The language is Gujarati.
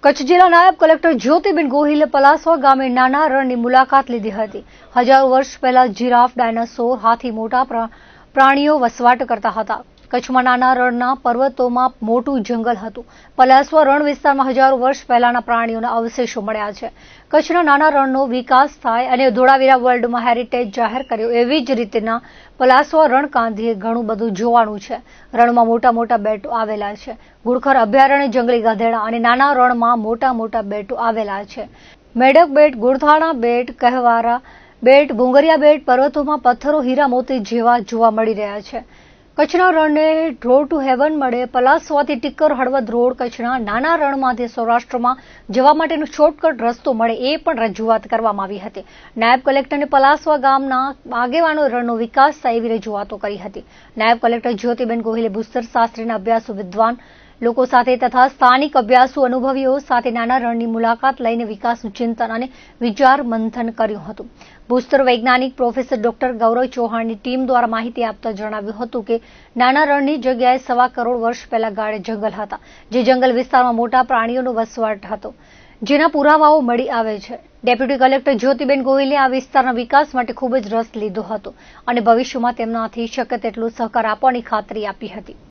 કચ્છ જિલ્લા નાયબ કલેક્ટર જ્યોતિબેન ગોહિલે પલાસવા ગામે નાના રણની મુલાકાત લીધી હતી। હજારો વર્ષ પહેલા જીરાફ, ડાયનાસોર, હાથી મોટા પ્રાણીઓ વસવાટ કરતા હતા। કચ્છમાં નાના રણના પર્વતોમાં મોટું જંગલ હતું। પલાસવા રણ વિસ્તારમાં હજારો વર્ષ પહેલાના પ્રાણીઓના અવશેષો મળ્યા છે। કચ્છના નાના રણનો વિકાસ થાય અને ધોળાવીરા વર્લ્ડમાં હેરિટેજ જાહેર કર્યો, એવી જ રીતના પલાસવા રણ કાંધીએ ઘણું બધું જોવાનું છે। રણમાં મોટા મોટા બેટો આવેલા છે। ઘુડખર અભયારણ્ય, જંગલી ગધેડા અને નાના રણમાં મોટા મોટા બેટો આવેલા છે। મેઢક બેટ, ગોરધાણા બેટ, કહેવારા બેટ, ભૂંગરિયા બેટ પર્વતોમાં પથ્થરો હીરા મોતી જેવા જોવા મળી રહ્યા છે। કચ્છના રણને રોડ ટુ હેવન મળે। પલાસવાથી ટીકર હળવદ રોડ કચ્છના નાના રણમાંથી સૌરાષ્ટ્રમાં જવા માટેનો શોર્ટકટ રસ્તો મળે, એ પણ રજૂઆત કરવામાં આવી હતી। નાયબ કલેક્ટરને પલાસવા ગામના આગેવાનો રણનો વિકાસ થાય એવી રજૂઆતો કરી હતી। નાયબ કલેક્ટર જ્યોતિબેન ગોહિલે ભૂસ્તર શાસ્ત્રીના અભ્યાસુ વિદ્વાન લોકો સાથે તથા સ્થાનિક અભ્યાસુ અનુભવીઓ સાથે નાના રણની મુલાકાત લઈને વિકાસનું ચિંતન અને વિચાર મંથન કર્યું હતું। ભૂસ્તર વૈજ્ઞાનિક પ્રોફેસર ડોક્ટર ગૌરવ ચૌહાણની ટીમ દ્વારા માહિતી આપતા જણાવ્યું હતું કે નાના રણની જગ્યાએ 1.25 કરોડ વર્ષ પહેલા ગાઢ જંગલ હતા, જે જંગલ વિસ્તારમાં મોટા પ્રાણીઓનો વસવાટ હતો, જેના પુરાવાઓ મળી આવે છે। ડેપ્યુટી કલેક્ટર જ્યોતિબેન ગોહિલે આ વિસ્તારના વિકાસ માટે ખૂબ જ રસ લીધો હતો અને ભવિષ્યમાં તેમનાથી શક્ય તેટલો સહકાર આપવાની ખાતરી આપી હતી।